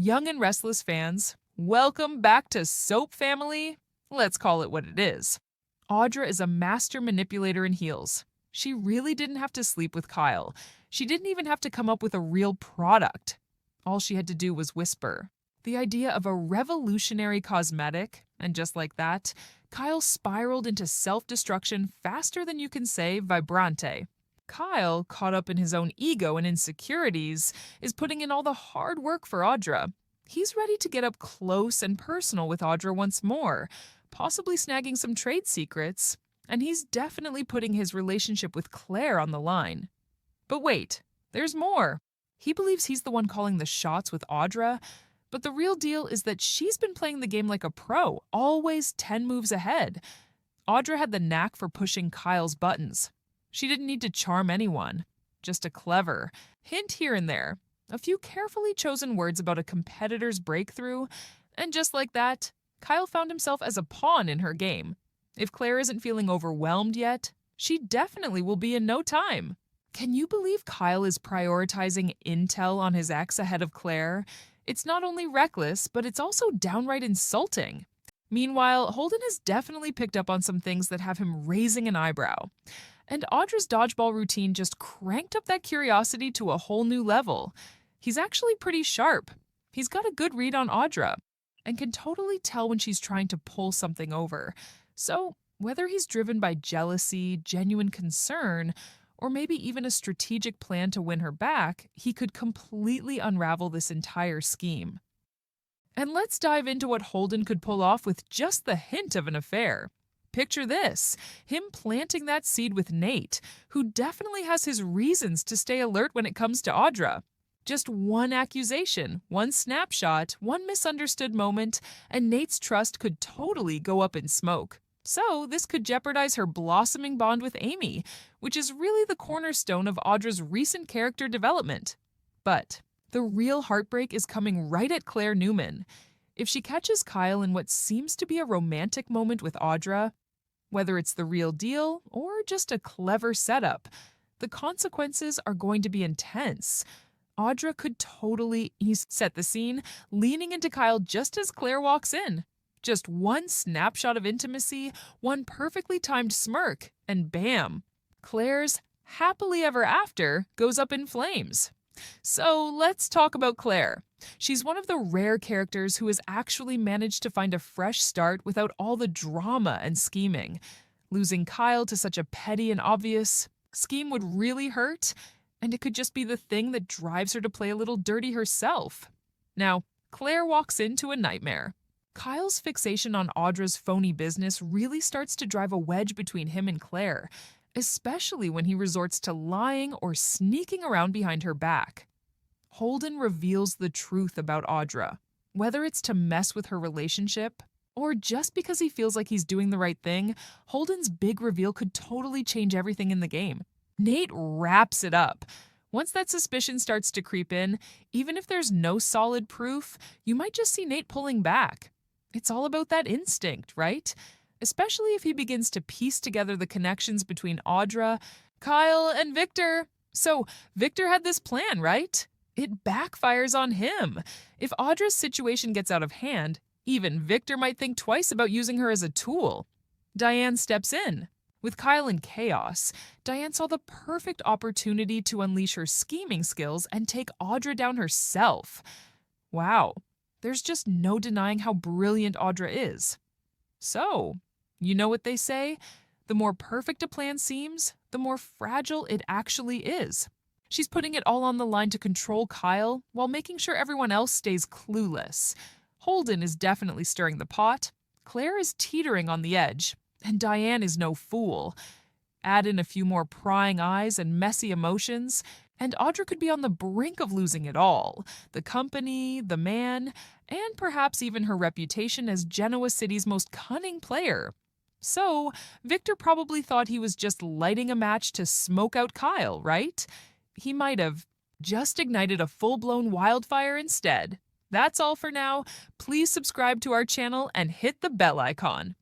Young and Restless fans, welcome back to Soap Family. Let's call it what it is. Audra is a master manipulator in heels. She really didn't have to sleep with Kyle. She didn't even have to come up with a real product. All she had to do was whisper. The idea of a revolutionary cosmetic, and just like that, Kyle spiraled into self-destruction faster than you can say vibrante. Kyle, caught up in his own ego and insecurities, is putting in all the hard work for Audra. He's ready to get up close and personal with Audra once more, possibly snagging some trade secrets, and he's definitely putting his relationship with Claire on the line. But wait, there's more. He believes he's the one calling the shots with Audra, but the real deal is that she's been playing the game like a pro, always 10 moves ahead. Audra had the knack for pushing Kyle's buttons. She didn't need to charm anyone, just a clever hint here and there, a few carefully chosen words about a competitor's breakthrough, and just like that, Kyle found himself as a pawn in her game. If Claire isn't feeling overwhelmed yet, she definitely will be in no time. Can you believe Kyle is prioritizing intel on his ex ahead of Claire? It's not only reckless, but it's also downright insulting. Meanwhile, Holden has definitely picked up on some things that have him raising an eyebrow. And Audra's dodgeball routine just cranked up that curiosity to a whole new level. He's actually pretty sharp. He's got a good read on Audra and can totally tell when she's trying to pull something over. So, whether he's driven by jealousy, genuine concern, or maybe even a strategic plan to win her back, he could completely unravel this entire scheme. And let's dive into what Holden could pull off with just the hint of an affair. Picture this, him planting that seed with Nate, who definitely has his reasons to stay alert when it comes to Audra. Just one accusation, one snapshot, one misunderstood moment, and Nate's trust could totally go up in smoke. So this could jeopardize her blossoming bond with Amy, which is really the cornerstone of Audra's recent character development. But the real heartbreak is coming right at Claire Newman. If she catches Kyle in what seems to be a romantic moment with Audra, whether it's the real deal or just a clever setup, the consequences are going to be intense. Audra could totally set the scene, leaning into Kyle just as Claire walks in. Just one snapshot of intimacy, one perfectly timed smirk, and bam! Claire's happily ever after goes up in flames. So let's talk about Claire. She's one of the rare characters who has actually managed to find a fresh start without all the drama and scheming. Losing Kyle to such a petty and obvious scheme would really hurt, and it could just be the thing that drives her to play a little dirty herself. Now, Claire walks into a nightmare. Kyle's fixation on Audra's phony business really starts to drive a wedge between him and Claire, especially when he resorts to lying or sneaking around behind her back. Holden reveals the truth about Audra, whether it's to mess with her relationship or just because he feels like he's doing the right thing. Holden's big reveal could totally change everything in the game. Nate wraps it up. Once that suspicion starts to creep in, even if there's no solid proof, you might just see Nate pulling back. It's all about that instinct, right? Especially if he begins to piece together the connections between Audra, Kyle, and Victor. So, Victor had this plan, right? It backfires on him. If Audra's situation gets out of hand, even Victor might think twice about using her as a tool. Diane steps in. With Kyle in chaos, Diane saw the perfect opportunity to unleash her scheming skills and take Audra down herself. Wow, there's just no denying how brilliant Audra is. So, you know what they say? The more perfect a plan seems, the more fragile it actually is. She's putting it all on the line to control Kyle while making sure everyone else stays clueless. Holden is definitely stirring the pot. Claire is teetering on the edge. And Diane is no fool. Add in a few more prying eyes and messy emotions, and Audra could be on the brink of losing it all. The company, the man, and perhaps even her reputation as Genoa City's most cunning player. So, Victor probably thought he was just lighting a match to smoke out Kyle, right? He might have just ignited a full-blown wildfire instead. That's all for now. Please subscribe to our channel and hit the bell icon.